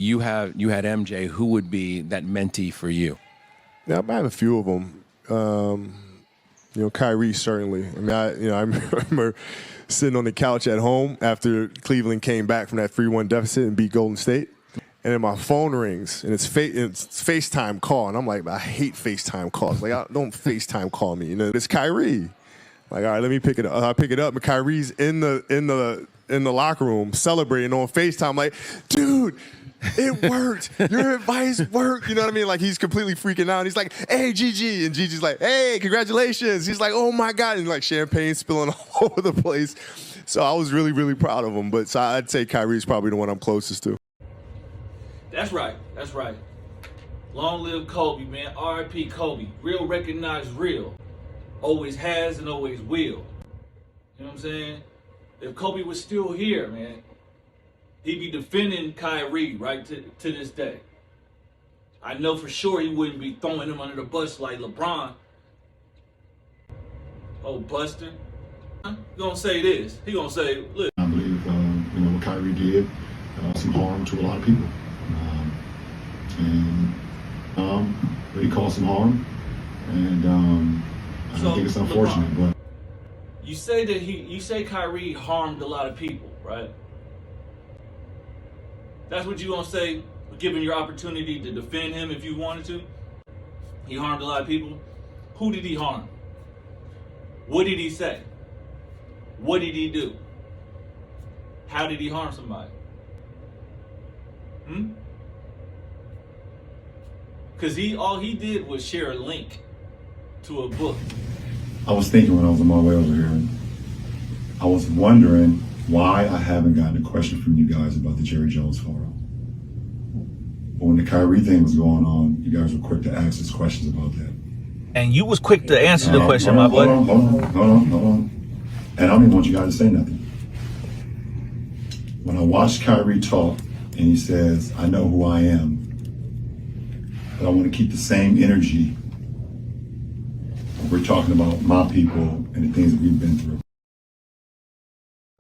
you had MJ, who would be that mentee for you? Yeah, I have a few of them. Kyrie certainly. I mean, I remember sitting on the couch at home after Cleveland came back from that 3-1 deficit and beat Golden State. And then my phone rings, and it's FaceTime call. And I'm like, I hate FaceTime calls. Like, don't FaceTime call me. It's Kyrie. Like, all right, let me pick it up. I pick it up, and Kyrie's in the locker room celebrating on FaceTime. Like, dude, it worked. Your advice worked. You know what I mean? Like, he's completely freaking out. And he's like, hey, Gigi. And Gigi's like, hey, congratulations. He's like, oh, my God. And, like, champagne spilling all over the place. So I was really, really proud of him. But so I'd say Kyrie's probably the one I'm closest to. That's right. Long live Kobe, man. R.I.P. Kobe. Real recognized real. Always has and always will. You know what I'm saying? If Kobe was still here, man, he'd be defending Kyrie right to this day. I know for sure he wouldn't be throwing him under the bus like LeBron. Oh, Buster. He gonna say this. He gonna say, look. I believe, what Kyrie did, some harm to a lot of people. But he caused some harm. And I think it's unfortunate, LeBron, but you say Kyrie harmed a lot of people, right? That's what you gonna say, given your opportunity to defend him if you wanted to? He harmed a lot of people. Who did he harm? What did he say? What did he do? How did he harm somebody? Because all he did was share a link to a book. I was thinking when I was on my way over here, I was wondering why I haven't gotten a question from you guys about the Jerry Jones photo. But when the Kyrie thing was going on, you guys were quick to ask us questions about that. And you was quick to answer the question, my boy. Hold on. And I don't even want you guys to say nothing. When I watched Kyrie talk and he says, I know who I am, but I want to keep the same energy. We're talking about my people and the things that we've been through.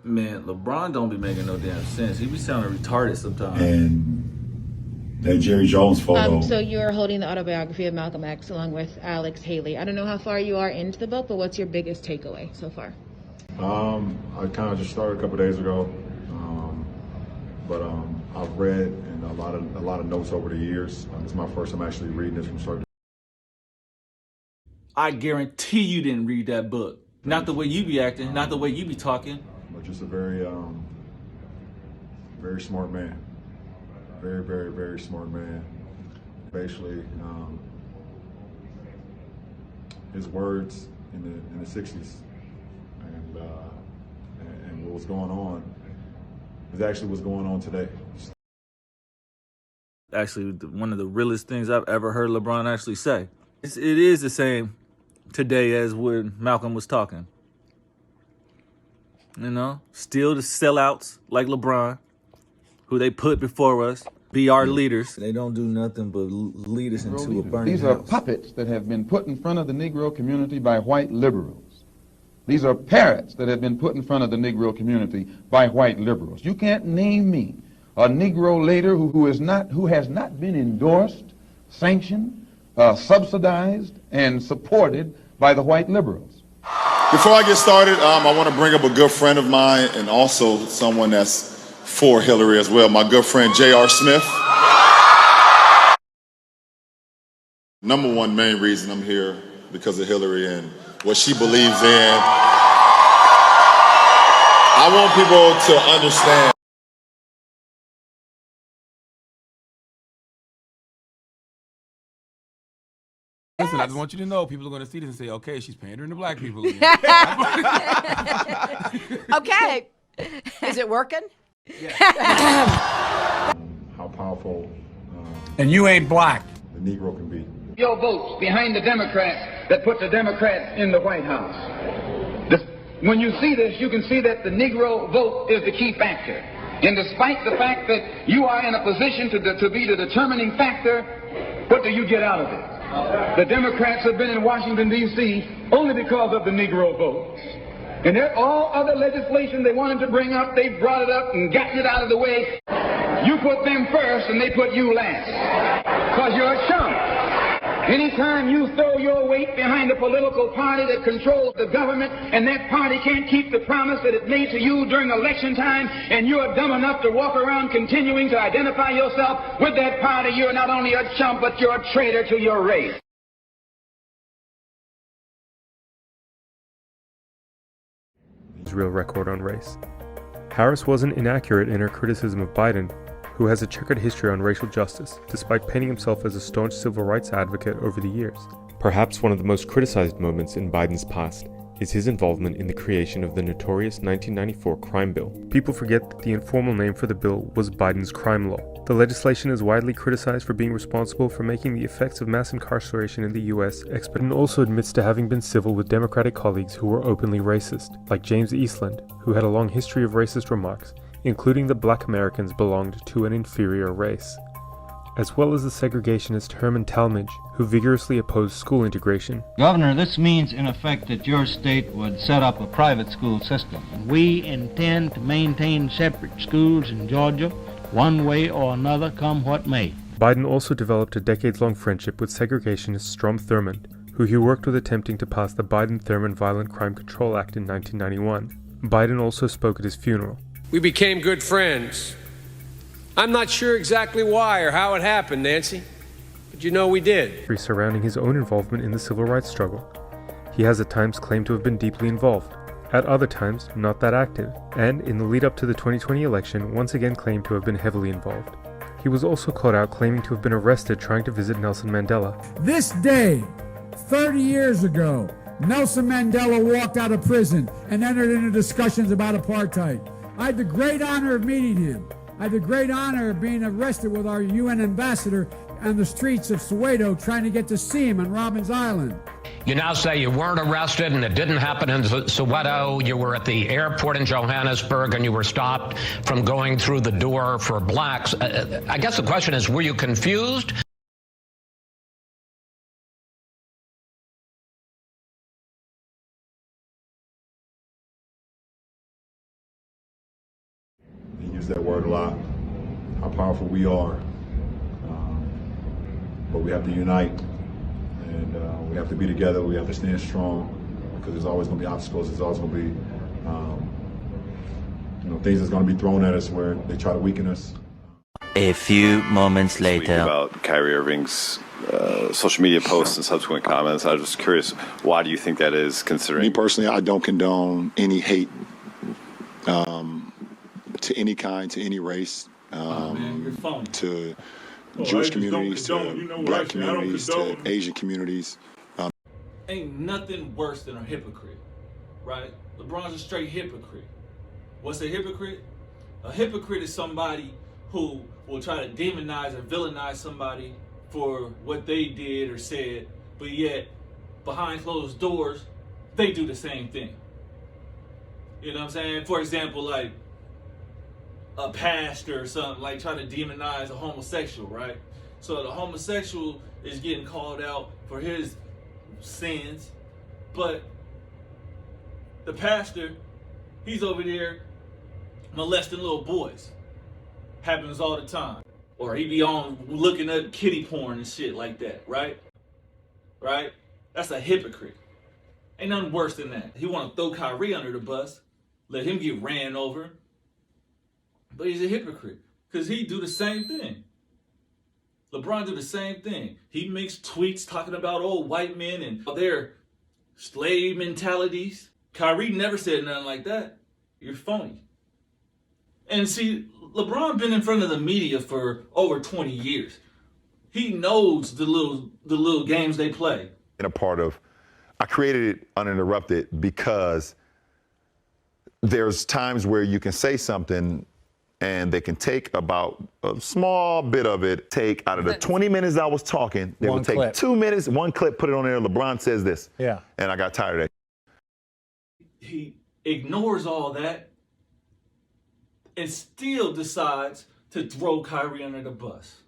Man, LeBron don't be making no damn sense. He be sounding retarded sometimes. And that Jerry Jones photo. So you're holding the autobiography of Malcolm X along with Alex Haley. I don't know how far you are into the book, but what's your biggest takeaway so far? I kind of just started a couple days ago, but I've read and a lot of notes over the years. It's my first time actually reading this from start to I guarantee you didn't read that book. Not the way you be acting, not the way you be talking. But just a very, very smart man. Very, very, very smart man. Basically, his words in the 60s and what was going on is actually what's going on today. Actually, one of the realest things I've ever heard LeBron actually say. It is the same today as when Malcolm was talking. Still the sellouts like LeBron, who they put before us, be our leaders. They don't do nothing but lead us into a burning These are house. puppets that have been put in front of the Negro community by white liberals. These are parrots that have been put in front of the Negro community by white liberals. You can't name me a Negro leader who has not been endorsed, sanctioned, subsidized, and supported by the white liberals. Before I get started, I want to bring up a good friend of mine and also someone that's for Hillary as well, my good friend J.R. Smith. Number one main reason I'm here because of Hillary and what she believes in. I want people to understand. Listen, I just want you to know, people are going to see this and say, okay, she's pandering to black people again. Okay. Is it working? how powerful And you ain't black. the Negro can be. Your votes behind the Democrats that put the Democrats in the White House. When you see this, you can see that the Negro vote is the key factor. And despite the fact that you are in a position to be the determining factor, what do you get out of it? The Democrats have been in Washington, D.C. only because of the Negro vote. And all other legislation they wanted to bring up, they brought it up and gotten it out of the way. You put them first and they put you last. Because you're a chump. Anytime you throw your weight behind a political party that controls the government and that party can't keep the promise that it made to you during election time, and you're dumb enough to walk around continuing to identify yourself with that party, you're not only a chump, but you're a traitor to your race. His real record on race. Harris wasn't inaccurate in her criticism of Biden, who has a checkered history on racial justice, despite painting himself as a staunch civil rights advocate over the years. Perhaps one of the most criticized moments in Biden's past is his involvement in the creation of the notorious 1994 crime bill. People forget that the informal name for the bill was Biden's crime law. The legislation is widely criticized for being responsible for making the effects of mass incarceration in the US exponential, and also admits to having been civil with Democratic colleagues who were openly racist, like James Eastland, who had a long history of racist remarks, including that black Americans belonged to an inferior race, as well as the segregationist Herman Talmadge, who vigorously opposed school integration. Governor, this means in effect that your state would set up a private school system. We intend to maintain separate schools in Georgia, one way or another, come what may. Biden also developed a decades-long friendship with segregationist Strom Thurmond, who he worked with attempting to pass the Biden-Thurmond Violent Crime Control Act in 1991. Biden also spoke at his funeral. We became good friends. I'm not sure exactly why or how it happened, Nancy, but you know we did. Surrounding his own involvement in the civil rights struggle. He has at times claimed to have been deeply involved, at other times not that active, and in the lead up to the 2020 election once again claimed to have been heavily involved. He was also caught out claiming to have been arrested trying to visit Nelson Mandela. This day, 30 years ago, Nelson Mandela walked out of prison and entered into discussions about apartheid. I had the great honor of meeting him. I had the great honor of being arrested with our UN ambassador on the streets of Soweto trying to get to see him on Robbins Island. You now say you weren't arrested and it didn't happen in Soweto. You were at the airport in Johannesburg and you were stopped from going through the door for blacks. I guess the question is, were you confused? That word a lot, how powerful we are, but we have to unite, and we have to be together. We have to stand strong, because there's always going to be obstacles. There's always going to be things that's going to be thrown at us where they try to weaken us. A few moments later. About Kyrie Irving's social media posts and subsequent comments, I was just curious, why do you think that is, considering? Me personally, I don't condone any hate to any kind, to any race, to Jewish communities, to black communities, to Asian communities. Ain't nothing worse than a hypocrite, right? LeBron's a straight hypocrite. What's a hypocrite? A hypocrite is somebody who will try to demonize or villainize somebody for what they did or said, but yet behind closed doors, they do the same thing. You know what I'm saying? For example, like a pastor or something, like trying to demonize a homosexual, right? So the homosexual is getting called out for his sins, but the pastor, he's over there molesting little boys. Happens all the time. Or he be on looking at kiddie porn and shit like that, right? Right? That's a hypocrite. Ain't nothing worse than that. He want to throw Kyrie under the bus, let him get ran over. But he's a hypocrite because he do the same thing. LeBron do the same thing. He makes tweets talking about old white men and their slave mentalities. Kyrie never said nothing like that. You're phony. And see, LeBron been in front of the media for over 20 years. He knows the little games they play. And a part of, I created it uninterrupted because there's times where you can say something and they can take about a small bit of it, take out of the 20 minutes I was talking, they will take 2 minutes, one clip, put it on there, LeBron says this. Yeah. And I got tired of that. He ignores all that and still decides to throw Kyrie under the bus.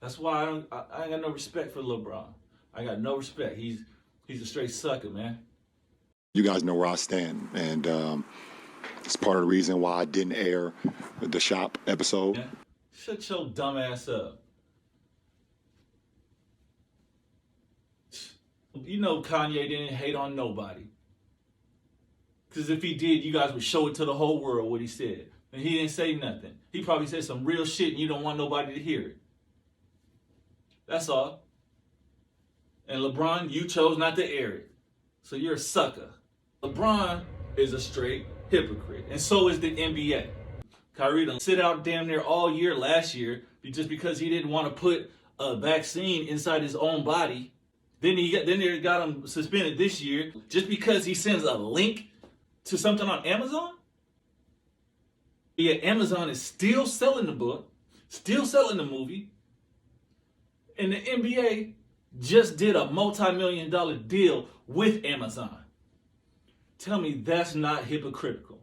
That's why I got no respect for LeBron. I got no respect. He's a straight sucker, man. You guys know where I stand, and it's part of the reason why I didn't air the Shop episode. Yeah. Shut your dumb ass up. You know Kanye didn't hate on nobody. Because if he did, you guys would show it to the whole world what he said. And he didn't say nothing. He probably said some real shit and you don't want nobody to hear it. That's all. And LeBron, you chose not to air it. So you're a sucker. LeBron is a straight hypocrite. And so is the NBA. Kyrie done sit out damn near all year last year just because he didn't want to put a vaccine inside his own body. Then they got him suspended this year just because he sends a link to something on Amazon. Yet Amazon is still selling the book, still selling the movie. And the NBA just did a multi-million-dollar deal with Amazon. Tell me that's not hypocritical.